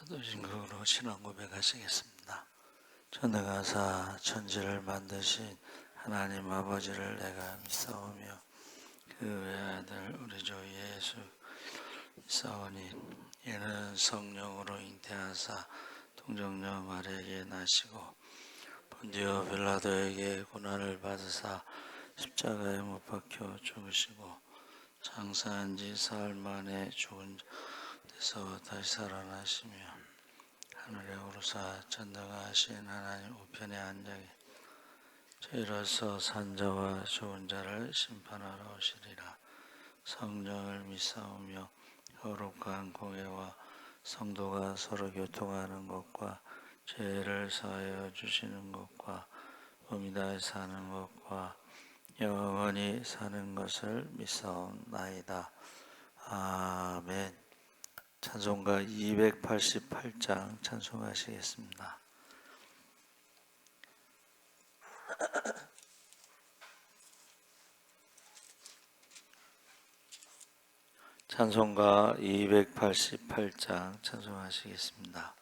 사도신경으로 신앙 고백하시겠습니다. 전능하사 천지를 만드신 하나님 아버지를 내가 믿사오며 그 외아들 우리 주 예수 믿사오니 이는 성령으로 잉태하사 동정녀 마리아에게 나시고 본디오 빌라도에게 고난을 받으사 십자가에 못 박혀 죽으시고 장사한 지 사흘 만에 죽은 데서 다시 살아나시며 하늘에 오르사 전능하신 하나님 우편에 앉아 저희로서 산자와 죽은 자를 심판하러 오시리라. 성령을 믿사오며 거룩한 공예와 성도가 서로 교통하는 것과 죄를 사하여 주시는 것과 몸이 다해 사는 것과 영원히 사는 것을 믿사옵나이다. 아멘. 찬송가 288장 찬송하시겠습니다. 찬송가 288장 찬송하시겠습니다.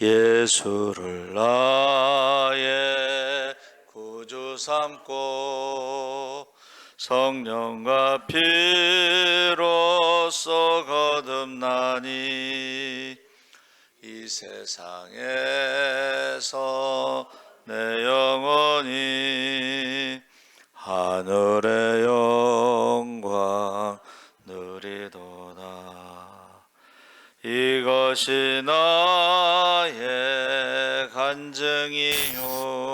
예수를 나의 구주 삼고 성령과 피로써 거듭나니 이 세상에서 내 영혼이 하늘의 영광 누리도다. 이것이 나의 간증이요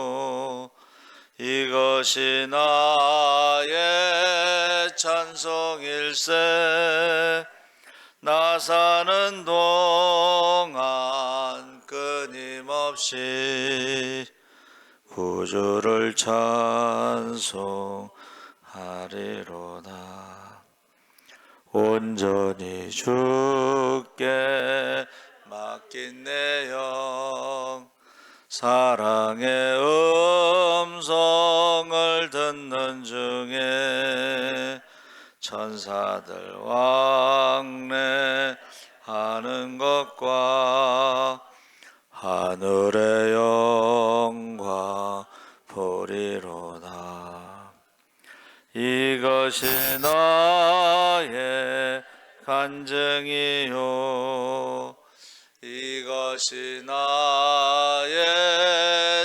이것이 나의 찬송일세. 나 사는 동안 끊임없이 구주를 찬송하리로다. 온전히 주께 맡긴 내 영 사랑의 음성을 듣는 중에 천사들 왕래하는 것과 하늘의 영광 보리로다. 이것이 나의 간증이요 이것이 나의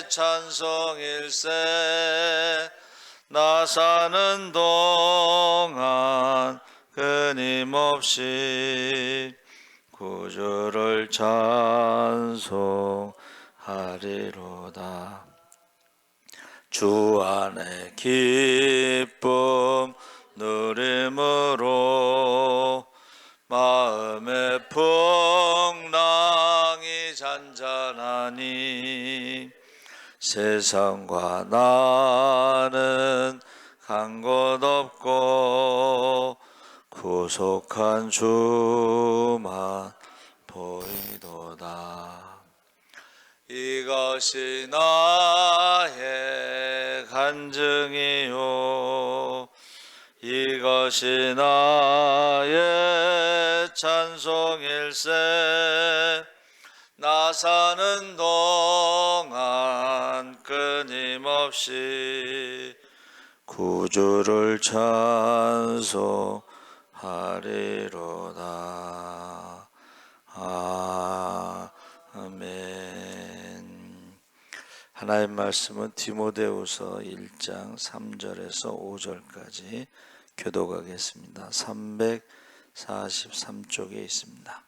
찬송일세. 나 사는 동안 끊임없이 구주를 찬송하리로다. 주 안에 기쁨 누림으로 마음의 풍랑이 잔잔하니 세상과 나는 간 곳 없고 구속한 주만 보이도다. 이것이 나의 간증이요 이것이 나의 찬송일세. 나 사는 동안 끊임없이 구주를 찬송하리로다. 아멘. 하나님 말씀은 디모데후서 1장 3절에서 5절까지 교독하겠습니다. 343쪽에 있습니다.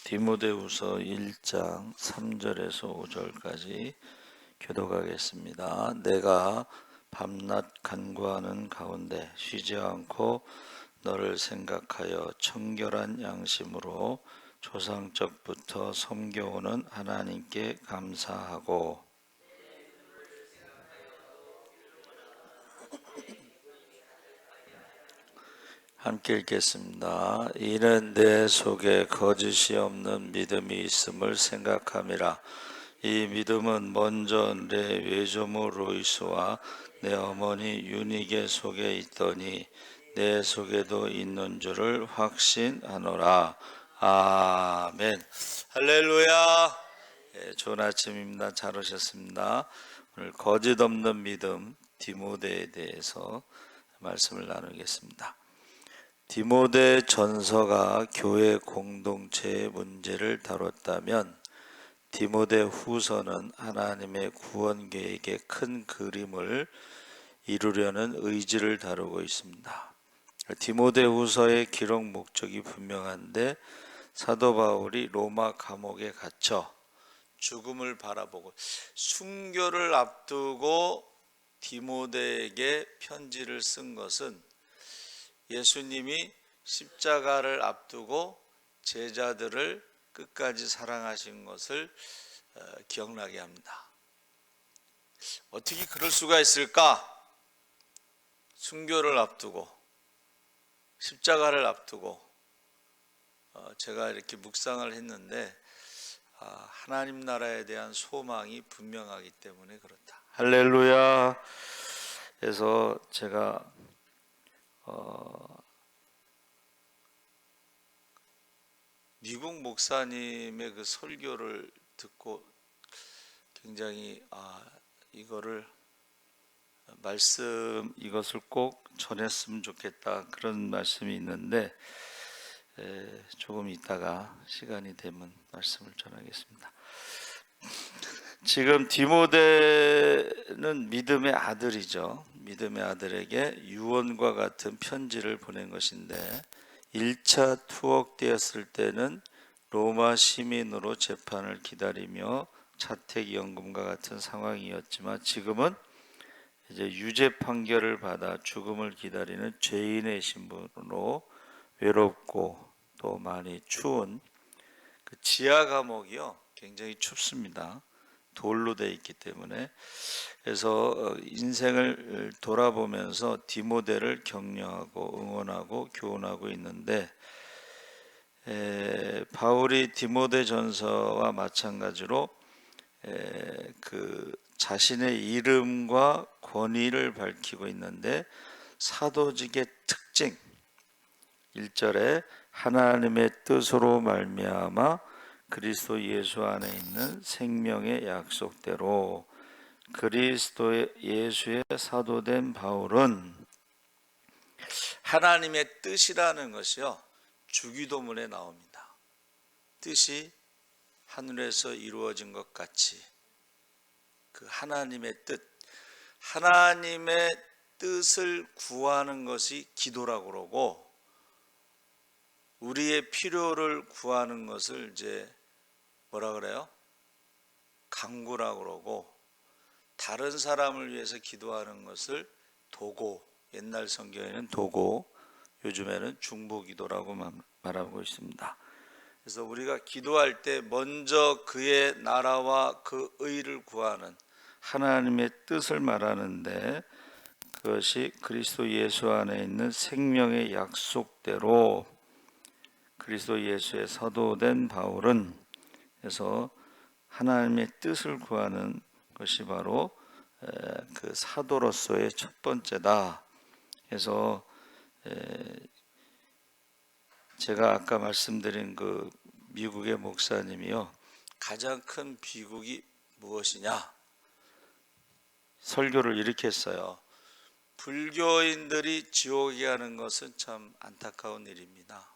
디모데후서 1장 3절에서 5절까지 교독하겠습니다. 내가 밤낮 간구하는 가운데 쉬지 않고 너를 생각하여 청결한 양심으로 조상적부터 섬겨오는 하나님께 감사하고 함께 읽겠습니다. 이는 내 속에 거짓이 없는 믿음이 있음을 생각함이라. 이 믿음은 먼저 내 외조모 로이스와 내 어머니 유니게 속에 있더니 내 속에도 있는 줄을 확신하노라. 아멘. 할렐루야. 좋은 아침입니다. 잘 오셨습니다. 오늘 거짓 없는 믿음 디모데에 대해서 말씀을 나누겠습니다. 디모데 전서가 교회 공동체의 문제를 다뤘다면 디모데 후서는 하나님의 구원 계획의 큰 그림을 이루려는 의지를 다루고 있습니다. 디모데 후서의 기록 목적이 분명한데 사도 바울이 로마 감옥에 갇혀 죽음을 바라보고 순교를 앞두고 디모데에게 편지를 쓴 것은 예수님이 십자가를 앞두고 제자들을 끝까지 사랑하신 것을 기억나게 합니다. 어떻게 그럴 수가 있을까? 순교를 앞두고 십자가를 앞두고 제가 이렇게 묵상을 했는데 하나님 나라에 대한 소망이 분명하기 때문에 그렇다. 할렐루야. 그래서 제가 미국 목사님의 그 설교를 듣고 굉장히 이것을 꼭 전했으면 좋겠다 그런 말씀이 있는데 조금 있다가 시간이 되면 말씀을 전하겠습니다. 지금 디모데는 믿음의 아들이죠. 믿음의 아들에게 유언과 같은 편지를 보낸 것인데 1차 투옥되었을 때는 로마 시민으로 재판을 기다리며 자택연금과 같은 상황이었지만 지금은 이제 유죄 판결을 받아 죽음을 기다리는 죄인의 신분으로 외롭고 또 많이 추운 그 지하 감옥이요 굉장히 춥습니다. 돌로 되어 있기 때문에. 그래서 인생을 돌아보면서 디모데를 격려하고 응원하고 교훈하고 있는데 바울이 디모데 전서와 마찬가지로 그 자신의 이름과 권위를 밝히고 있는데 사도직의 특징 1절에 하나님의 뜻으로 말미암아 그리스도 예수 안에 있는 생명의 약속대로 그리스도 예수의 사도된 바울은 하나님의 뜻이라는 것이요 주기도문에 나옵니다. 뜻이 하늘에서 이루어진 것 같이 그 하나님의 뜻, 하나님의 뜻을 구하는 것이 기도라고 그러고 우리의 필요를 구하는 것을 이제 뭐라 그래요? 간구라고 그러고 다른 사람을 위해서 기도하는 것을 도고, 옛날 성경에는 도고, 요즘에는 중보기도라고 말하고 있습니다. 그래서 우리가 기도할 때 먼저 그의 나라와 그 의를 구하는 하나님의 뜻을 말하는데 그것이 그리스도 예수 안에 있는 생명의 약속대로 그리스도 예수의 사도된 바울은 그래서 하나님의 뜻을 구하는 것이 바로 그 사도로서의 첫 번째다. 그래서 제가 아까 말씀드린 그 미국의 목사님이요 가장 큰 비극이 무엇이냐 설교를 이렇게 했어요. 불교인들이 지옥에 가는 것은 참 안타까운 일입니다.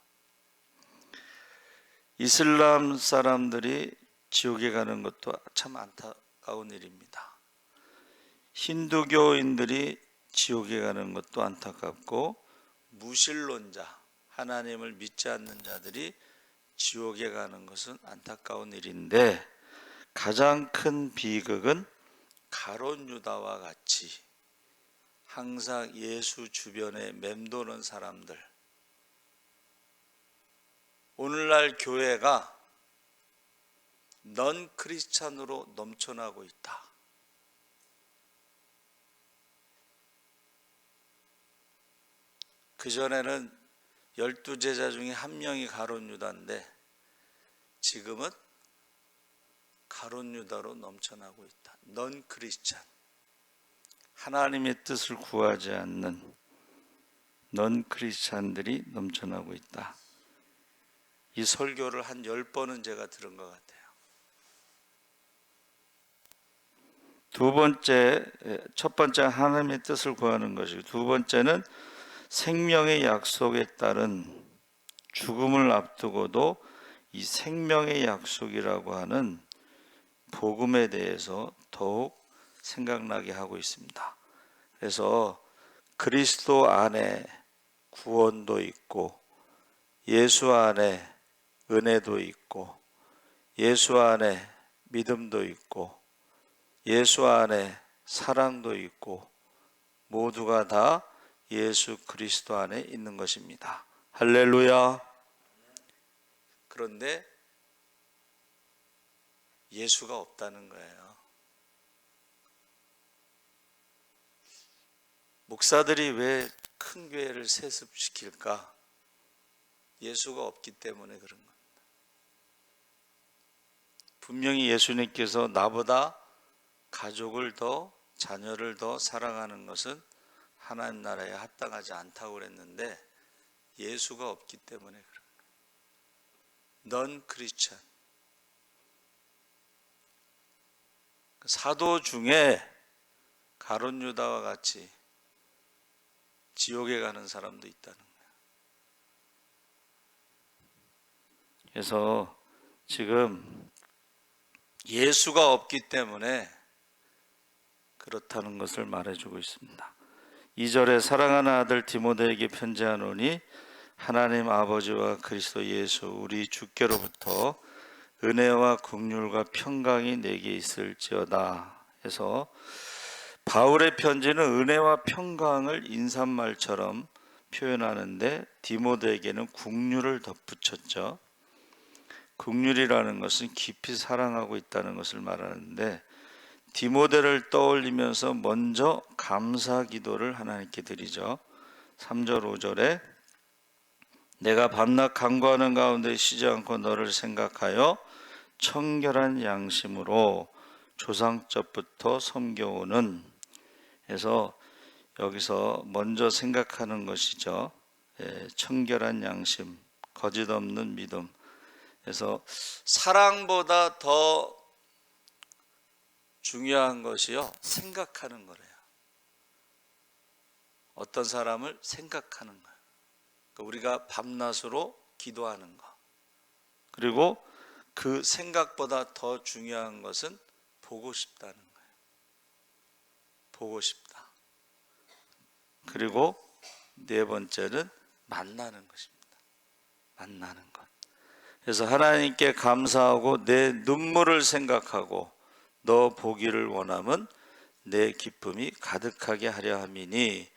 이슬람 사람들이 지옥에 가는 것도 참 안타까운 일입니다. 힌두교인들이 지옥에 가는 것도 안타깝고 무신론자, 하나님을 믿지 않는 자들이 지옥에 가는 것은 안타까운 일인데 가장 큰 비극은 가룟 유다와 같이 항상 예수 주변에 맴도는 사람들. 오늘날 교회가 넌 크리스찬으로 넘쳐나고 있다. 그전에는 12제자 중에 한 명이 가룟 유다인데 지금은 가룟 유다로 넘쳐나고 있다. 넌 크리스찬, 하나님의 뜻을 구하지 않는 넌 크리스찬들이 넘쳐나고 있다. 이 설교를 한 10번은 제가 들은 것 같아요. 두 번째, 첫 번째 하나님의 뜻을 구하는 것이고, 두 번째는 생명의 약속에 따른 죽음을 앞두고도 이 생명의 약속이라고 하는 복음에 대해서 더욱 생각나게 하고 있습니다. 그래서 그리스도 안에 구원도 있고, 예수 안에 은혜도 있고, 예수 안에 믿음도 있고, 예수 안에 사랑도 있고, 모두가 다 예수 그리스도 안에 있는 것입니다. 할렐루야. 그런데 예수가 없다는 거예요. 목사들이 왜 큰 교회를 세습시킬까? 예수가 없기 때문에 그런 겁니다. 분명히 예수님께서 나보다 가족을 더, 자녀를 더 사랑하는 것은 하나님 나라에 합당하지 않다고 그랬는데 예수가 없기 때문에 그런 거예요. 넌 크리스찬. 사도 중에 가룟 유다와 같이 지옥에 가는 사람도 있다는 거예요. 그래서 지금 예수가 없기 때문에 그렇다는 것을 말해주고 있습니다. 2절에 사랑하는 아들 디모데에게 편지하노니 하나님 아버지와 그리스도 예수 우리 주께로부터 은혜와 긍휼과 평강이 내게 있을지어다 해서 바울의 편지는 은혜와 평강을 인사말처럼 표현하는데 디모데에게는 긍휼을 덧붙였죠. 긍휼이라는 것은 깊이 사랑하고 있다는 것을 말하는데 디모데를 떠올리면서 먼저 감사 기도를 하나님께 드리죠. 3절 5절에 내가 밤낮 간구하는 가운데 쉬지 않고 너를 생각하여 청결한 양심으로 조상적부터 섬겨오는 해서 여기서 먼저 생각하는 것이죠. 청결한 양심, 거짓 없는 믿음. 그래서 사랑보다 더 중요한 것이요, 생각하는 거래요. 어떤 사람을 생각하는 거예요. 그러니까 우리가 밤낮으로 기도하는 거. 그리고 그 생각보다 더 중요한 것은 보고 싶다는 거예요. 보고 싶다. 그리고 네 번째는 만나는 것입니다. 만나는 것. 그래서 하나님께 감사하고 내 눈물을 생각하고 너 보기를 원하면 내 기쁨이 가득하게 하려 함이니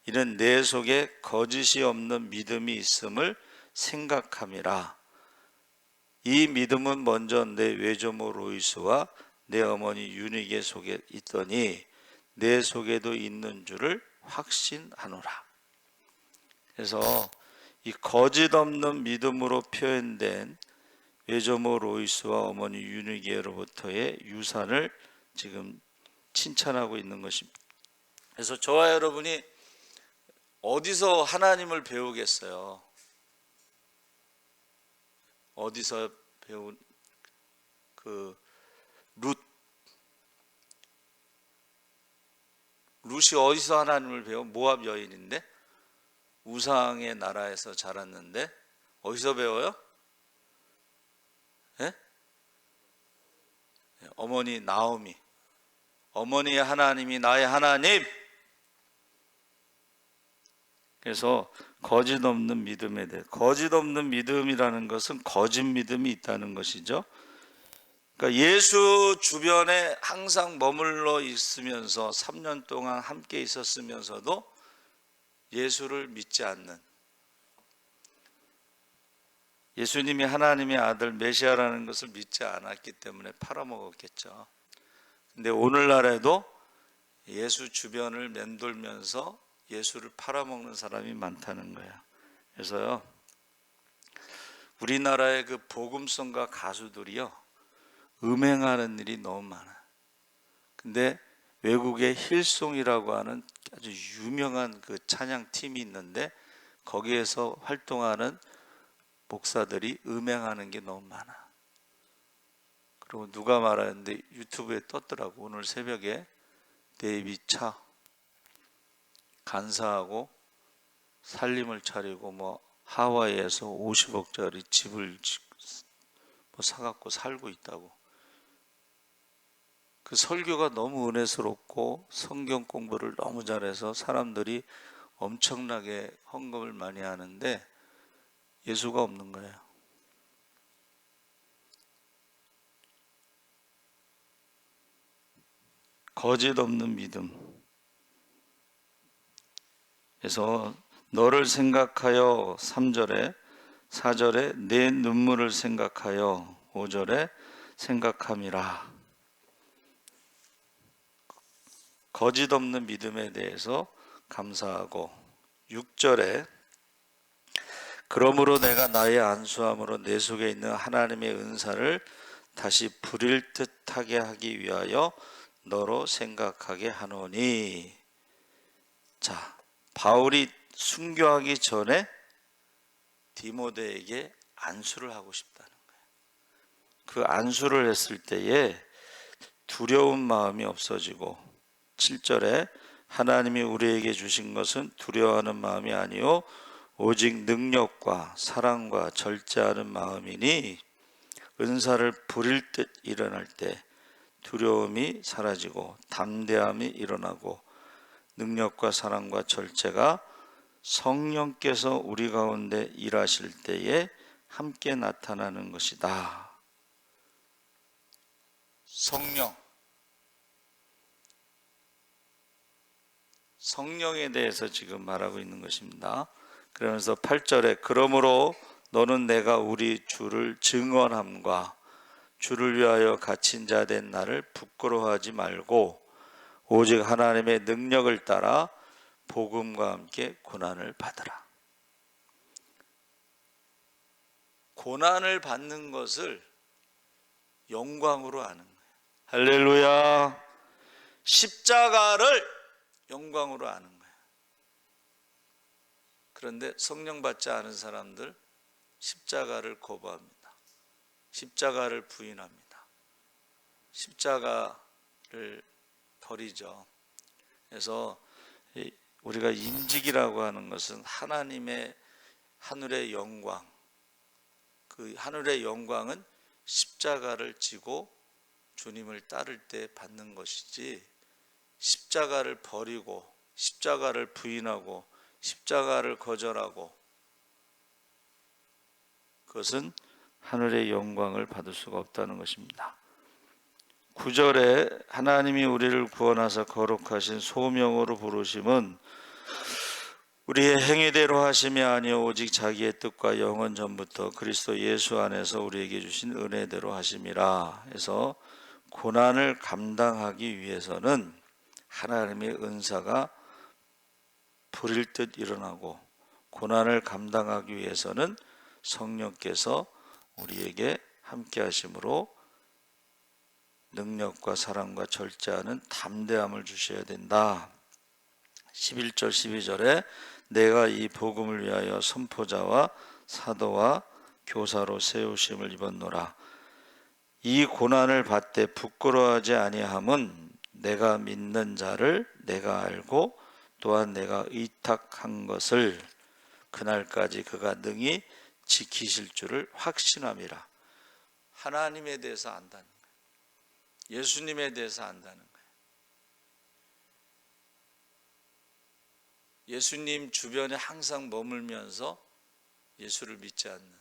이는 내 속에 거짓이 없는 믿음이 있음을 생각함이라. 이 믿음은 먼저 내 외조모 로이스와 내 어머니 유니게 속에 있더니 내 속에도 있는 줄을 확신하노라. 그래서 이 거짓 없는 믿음으로 표현된 외조모 로이스와 어머니 유니게로부터의 유산을 지금 칭찬하고 있는 것입니다. 그래서 저와 여러분이 어디서 하나님을 배우겠어요? 어디서 배운 룻이 어디서 하나님을 배워? 모압 여인인데 우상의 나라에서 자랐는데 어디서 배워요? 예? 어머니 나오미. 어머니의 하나님이 나의 하나님. 그래서 거짓 없는 믿음에 대해, 거짓 없는 믿음이라는 것은 거짓 믿음이 있다는 것이죠. 그러니까 예수 주변에 항상 머물러 있으면서 3년 동안 함께 있었으면서도 예수를 믿지 않는, 예수님이 하나님의 아들 메시아라는 것을 믿지 않았기 때문에 팔아먹었겠죠. 근데 오늘날에도 예수 주변을 맴돌면서 예수를 팔아먹는 사람이 많다는 거예요. 그래서요, 우리나라의 그 복음성가 가수들이요, 음행하는 일이 너무 많아요. 근데 외국에 힐송이라고 하는 아주 유명한 그 찬양 팀이 있는데 거기에서 활동하는 목사들이 음행하는 게 너무 많아. 그리고 누가 말하는데 유튜브에 떴더라고. 오늘 새벽에 데이비 차 간사하고 살림을 차리고 뭐 하와이에서 50억짜리 집을 뭐 사갖고 살고 있다고. 그 설교가 너무 은혜스럽고 성경 공부를 너무 잘해서 사람들이 엄청나게 헌금을 많이 하는데 예수가 없는 거예요. 거짓 없는 믿음. 그래서 너를 생각하여 3절에, 4절에 내 눈물을 생각하여 5절에 생각함이라. 거짓 없는 믿음에 대해서 감사하고 6절에 그러므로 내가 나의 안수함으로 내 속에 있는 하나님의 은사를 다시 부릴 듯하게 하기 위하여 너로 생각하게 하노니. 자, 바울이 순교하기 전에 디모데에게 안수를 하고 싶다는 거예요. 그 안수를 했을 때에 두려운 마음이 없어지고 7절에 하나님이 우리에게 주신 것은 두려워하는 마음이 아니요 오직 능력과 사랑과 절제하는 마음이니 은사를 부릴 듯 일어날 때 두려움이 사라지고 담대함이 일어나고 능력과 사랑과 절제가 성령께서 우리 가운데 일하실 때에 함께 나타나는 것이다. 성령에 대해서 지금 말하고 있는 것입니다. 그러면서 8절에 그러므로 너는 내가 우리 주를 증언함과 주를 위하여 갇힌 자 된 나를 부끄러워하지 말고 오직 하나님의 능력을 따라 복음과 함께 고난을 받으라. 고난을 받는 것을 영광으로 아는 거예요. 할렐루야. 십자가를 영광으로 아는 거예요. 그런데 성령 받지 않은 사람들 십자가를 거부합니다. 십자가를 부인합니다. 십자가를 버리죠. 그래서 우리가 인직이라고 하는 것은 하나님의 하늘의 영광, 그 하늘의 영광은 십자가를 지고 주님을 따를 때 받는 것이지 십자가를 버리고 십자가를 부인하고 십자가를 거절하고 그것은 하늘의 영광을 받을 수가 없다는 것입니다. 9절에 하나님이 우리를 구원하사 거룩하신 소명으로 부르심은 우리의 행위대로 하심이 아니요 오직 자기의 뜻과 영원 전부터 그리스도 예수 안에서 우리에게 주신 은혜대로 하심이라. 해서 고난을 감당하기 위해서는 하나님의 은사가 불일 듯 일어나고 고난을 감당하기 위해서는 성령께서 우리에게 함께 하심으로 능력과 사랑과 절제하는 담대함을 주셔야 된다. 11절 12절에 내가 이 복음을 위하여 선포자와 사도와 교사로 세우심을 입었노라. 이 고난을 받되 부끄러워하지 아니함은 내가 믿는 자를 내가 알고 또한 내가 의탁한 것을 그날까지 그가 능히 지키실 줄을 확신함이라. 하나님에 대해서 안다는 거예요. 예수님에 대해서 안다는 거예요. 예수님 주변에 항상 머물면서 예수를 믿지 않는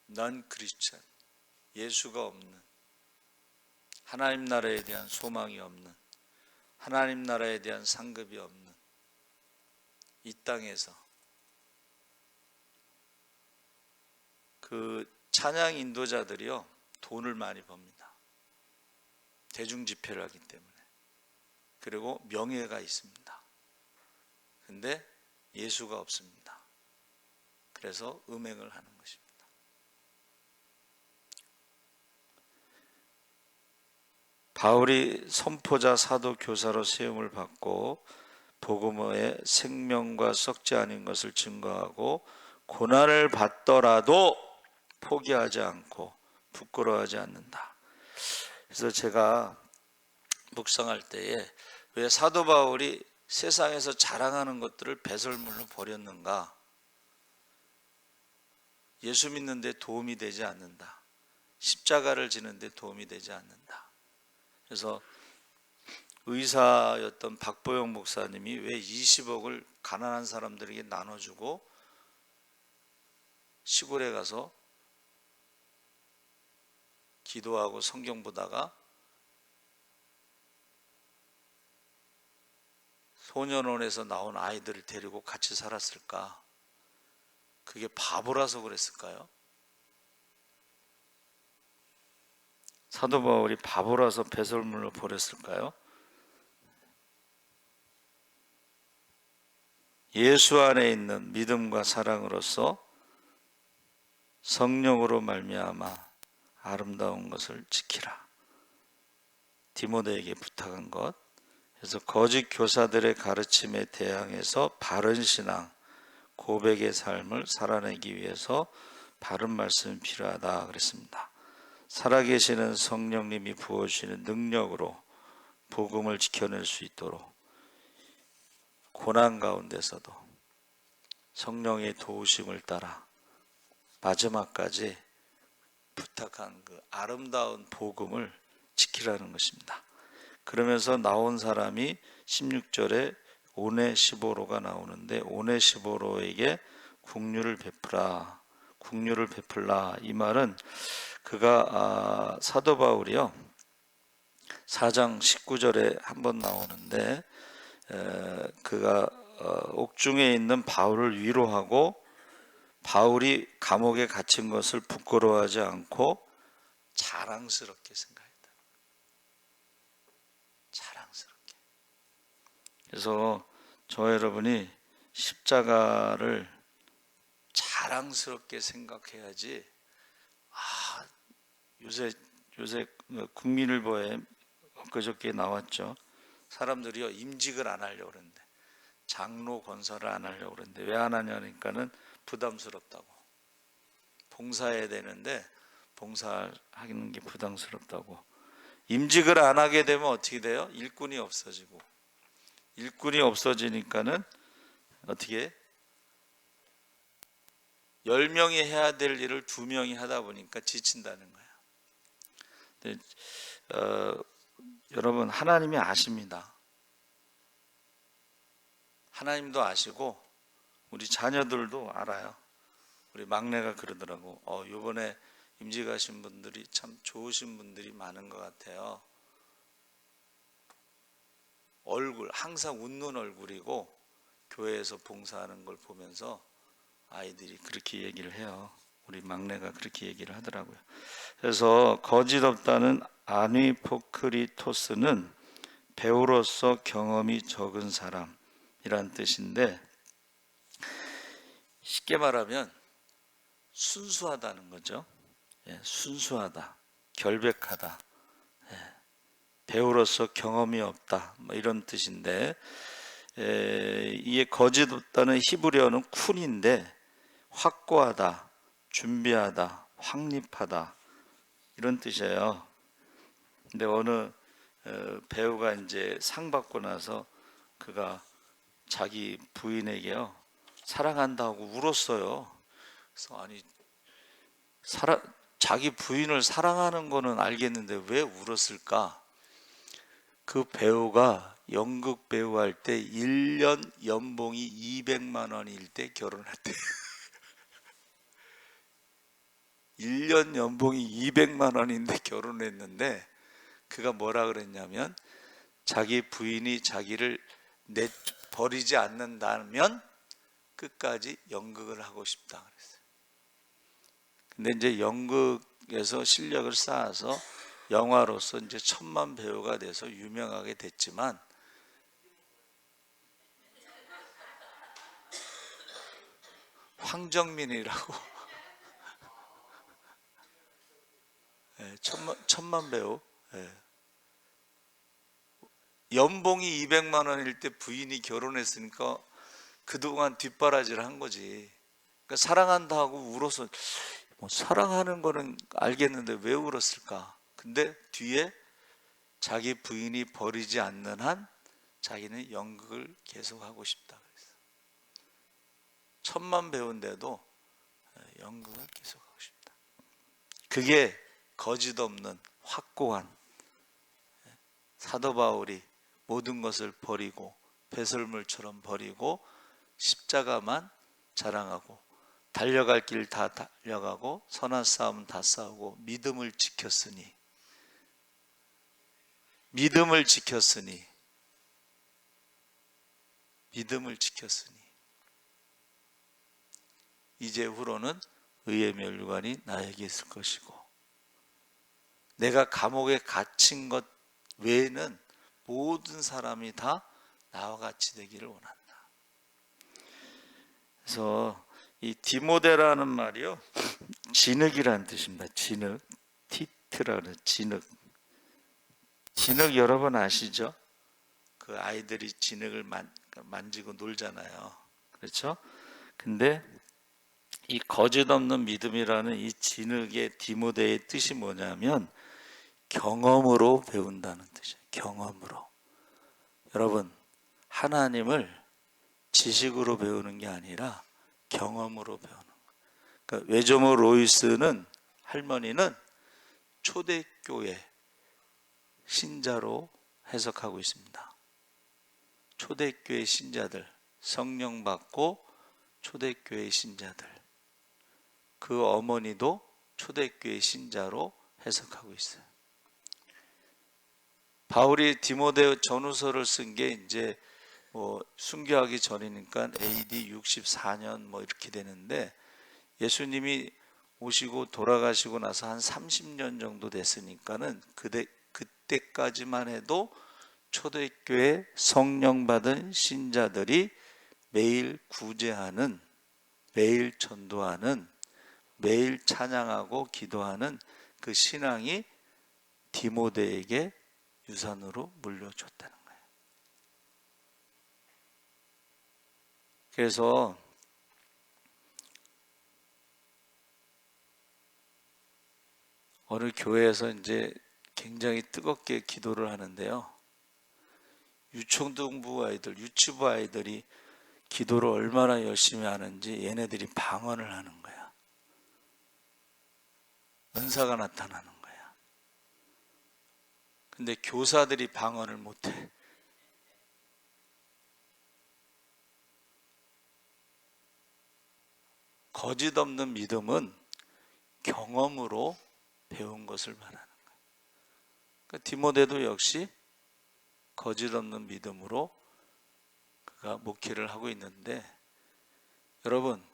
넌 크리스찬, 예수가 없는, 하나님 나라에 대한 소망이 없는, 하나님 나라에 대한 상급이 없는 이 땅에서 그 찬양 인도자들이요 돈을 많이 법니다. 대중 집회를 하기 때문에. 그리고 명예가 있습니다. 근데 예수가 없습니다. 그래서 음행을 하는 것입니다. 바울이 선포자 사도 교사로 세움을 받고 복음의 생명과 썩지 않은 것을 증거하고 고난을 받더라도 포기하지 않고 부끄러워하지 않는다. 그래서 제가 묵상할 때에 왜 사도 바울이 세상에서 자랑하는 것들을 배설물로 버렸는가? 예수 믿는데 도움이 되지 않는다. 십자가를 지는데 도움이 되지 않는다. 그래서 의사였던 박보영 목사님이 왜 20억을 가난한 사람들에게 나눠주고 시골에 가서 기도하고 성경 보다가 소년원에서 나온 아이들을 데리고 같이 살았을까? 그게 바보라서 그랬을까요? 사도 바울이 바보라서 배설물로 버렸을까요? 예수 안에 있는 믿음과 사랑으로서 성령으로 말미암아 아름다운 것을 지키라. 디모데에게 부탁한 것. 그래서 거짓 교사들의 가르침에 대항해서 바른 신앙, 고백의 삶을 살아내기 위해서 바른 말씀이 필요하다 그랬습니다. 살아계시는 성령님이 부어주시는 능력으로 복음을 지켜낼 수 있도록 고난 가운데서도 성령의 도우심을 따라 마지막까지 부탁한 그 아름다운 복음을 지키라는 것입니다. 그러면서 나온 사람이 16절에 오네시보로가 나오는데 오네시보로에게 국류를 베풀라. 이 말은 그가 사도 바울이요 4장 19절에 한번 나오는데 그가 옥중에 있는 바울을 위로하고 바울이 감옥에 갇힌 것을 부끄러워하지 않고 자랑스럽게 생각했다. 자랑스럽게. 그래서 저 여러분이 십자가를 자랑스럽게 생각해야지. 요새 국민일보에 엊그저께 나왔죠. 사람들이요 임직을 안 하려고 그러는데 장로 권사를 안 하려고 그러는데 왜 안 하냐니까는 부담스럽다고. 봉사해야 되는데 봉사하는 게 부담스럽다고. 임직을 안 하게 되면 어떻게 돼요? 일꾼이 없어지고, 일꾼이 없어지니까는 어떻게 10명이 해야 될 일을 2명이 하다 보니까 지친다는 거예요. 근데, 여러분 하나님이 아십니다. 하나님도 아시고 우리 자녀들도 알아요. 우리 막내가 그러더라고. 이번에 임직하신 분들이 참 좋으신 분들이 많은 것 같아요. 얼굴 항상 웃는 얼굴이고 교회에서 봉사하는 걸 보면서 아이들이 그렇게 얘기를 해요. 우리 막내가 그렇게 얘기를 하더라고요. 그래서 거짓 없다는 아니포크리토스는 배우로서 경험이 적은 사람이란 뜻인데 쉽게 말하면 순수하다는 거죠. 순수하다, 결백하다, 배우로서 경험이 없다, 이런 뜻인데 이게 거짓 없다는 히브리어는 쿤인데 확고하다, 준비하다, 확립하다 이런 뜻이에요. 근데 어느 배우가 이제 상 받고 나서 그가 자기 부인에게요 사랑한다고 울었어요. 그래서 아니 자기 부인을 사랑하는 거는 알겠는데 왜 울었을까? 그 배우가 연극 배우 할 때 1년 연봉이 200만 원일 때 결혼했대. 1년 연봉이 200만 원인데 결혼했는데 그가 뭐라 그랬냐면 자기 부인이 자기를 버리지 않는다면 끝까지 연극을 하고 싶다 그랬어요. 근데 이제 연극에서 실력을 쌓아서 영화로서 이제 천만 배우가 돼서 유명하게 됐지만 황정민이라고 천만 배우 연봉이 200만 원일 때 부인이 결혼했으니까 그동안 뒷바라지를 한 거지. 그러니까 사랑한다 하고 울어서, 뭐 사랑하는 거는 알겠는데 왜 울었을까? 근데 뒤에 자기 부인이 버리지 않는 한 자기는 연극을 계속하고 싶다 그랬어. 1000만 배우인데도 연극을 계속하고 싶다. 그게 거짓 없는 확고한 사도 바울이 모든 것을 버리고 배설물처럼 버리고 십자가만 자랑하고 달려갈 길 다 달려가고 선한 싸움은 다 싸우고 믿음을 지켰으니 이제후로는 의의 멸류관이 나에게 있을 것이고 내가 감옥에 갇힌 것 외에는 모든 사람이 다 나와 같이 되기를 원한다. 그래서 이 디모데라는 말이요, 진흙이라는 뜻입니다. 진흙, 티트라는 진흙. 진흙 여러분 아시죠? 그 아이들이 진흙을 만지고 놀잖아요. 그렇죠? 근데 이 거짓 없는 믿음이라는 이 진흙의 디모데의 뜻이 뭐냐면 경험으로 배운다는 뜻이에요. 경험으로. 여러분, 하나님을 지식으로 배우는 게 아니라 경험으로 배우는 거예요. 그러니까 외조모 로이스는, 할머니는 초대교회 신자로 해석하고 있습니다. 초대교회 신자들, 성령 받고 초대교회 신자들, 그 어머니도 초대교회 신자로 해석하고 있어요. 바울이 디모데 전후서를 쓴 게 이제 순교하기 전이니까 AD 64년 뭐 이렇게 되는데, 예수님이 오시고 돌아가시고 나서 한 30년 정도 됐으니까는 그때까지만 해도 초대교회 성령 받은 신자들이 매일 구제하는, 매일 전도하는, 매일 찬양하고 기도하는 그 신앙이 디모데에게 유산으로 물려줬다는 거예요. 그래서 어느 교회에서 이제 굉장히 뜨겁게 기도를 하는데요, 유초등부 아이들, 유치부 아이들이 기도를 얼마나 열심히 하는지 얘네들이 방언을 하는 거야. 은사가 나타나는 거야. 근데 교사들이 방언을 못해. 거짓 없는 믿음은 경험으로 배운 것을 말하는 거예요. 그러니까 디모데도 역시 거짓 없는 믿음으로 그가 목회를 하고 있는데, 여러분,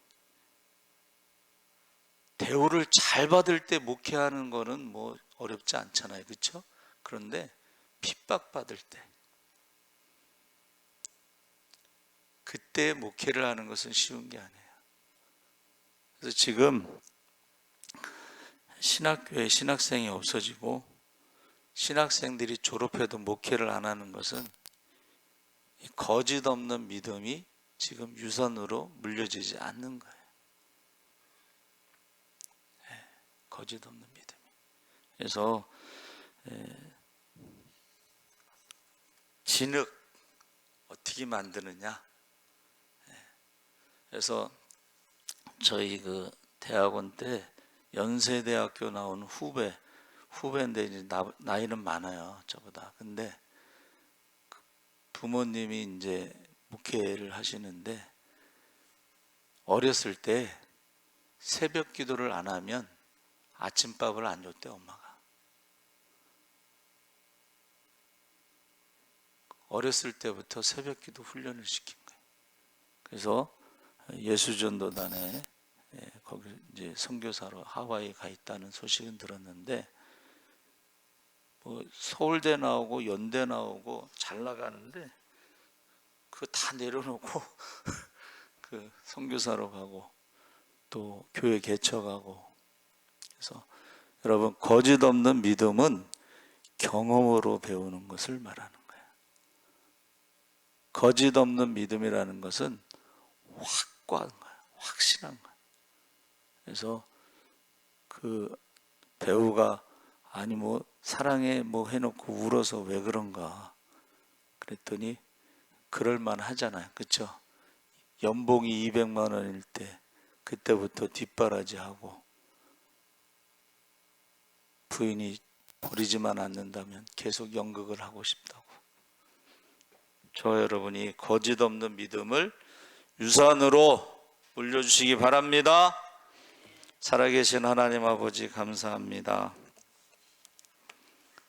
대우를 잘 받을 때 목회하는 거는 뭐 어렵지 않잖아요, 그렇죠? 그런데 핍박받을 때, 그때 목회를 하는 것은 쉬운 게 아니에요. 그래서 지금 신학교에 신학생이 없어지고 신학생들이 졸업해도 목회를 안 하는 것은 거짓 없는 믿음이 지금 유선으로 물려지지 않는 거예요. 거짓 없는 믿음이. 그래서 진흙 어떻게 만드느냐. 그래서 저희 그 대학원 때 연세대학교 나온 후배인데 이제 나이는 많아요, 저보다. 근데 부모님이 이제 목회를 하시는데, 어렸을 때 새벽 기도를 안 하면 아침밥을 안 줬대, 엄마가. 어렸을 때부터 새벽 기도 훈련을 시킨 거예요. 그래서 예수전도단에 거기 이제 선교사로 하와이 가 있다는 소식은 들었는데, 뭐 서울대 나오고 연대 나오고 잘 나가는데 그거 다 내려놓고 그 선교사로 가고 또 교회 개척하고. 그래서 여러분, 거짓 없는 믿음은 경험으로 배우는 것을 말하는 거예요. 거짓 없는 믿음이라는 것은 확고한 거예요. 확실한 거예요. 그래서 그 배우가 아니 뭐 사랑해 뭐 해놓고 울어서 왜 그런가 그랬더니 그럴만 하잖아요. 그렇죠? 연봉이 200만 원일 때 그때부터 뒷바라지하고 부인이 버리지만 않는다면 계속 연극을 하고 싶다고. 저 여러분이 거짓 없는 믿음을 유산으로 물려주시기 바랍니다. 살아계신 하나님 아버지 감사합니다.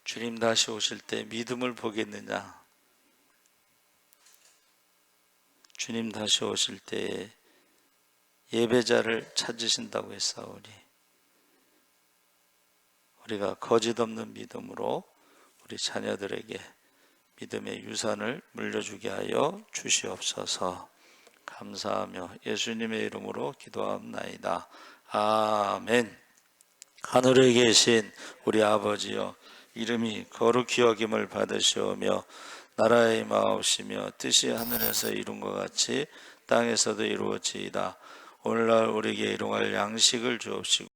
주님 다시 오실 때 믿음을 보겠느냐? 주님 다시 오실 때 예배자를 찾으신다고 했사오니 우리가 거짓 없는 믿음으로 우리 자녀들에게 믿음의 유산을 물려주게 하여 주시옵소서. 감사하며 예수님의 이름으로 기도합나이다. 아멘. 하늘에 계신 우리 아버지여, 이름이 거룩히 여김을 받으시오며 나라의 마옵시며 뜻이 하늘에서 이룬 것 같이 땅에서도 이루어지이다. 오늘날 우리에게 일용할 양식을 주옵시고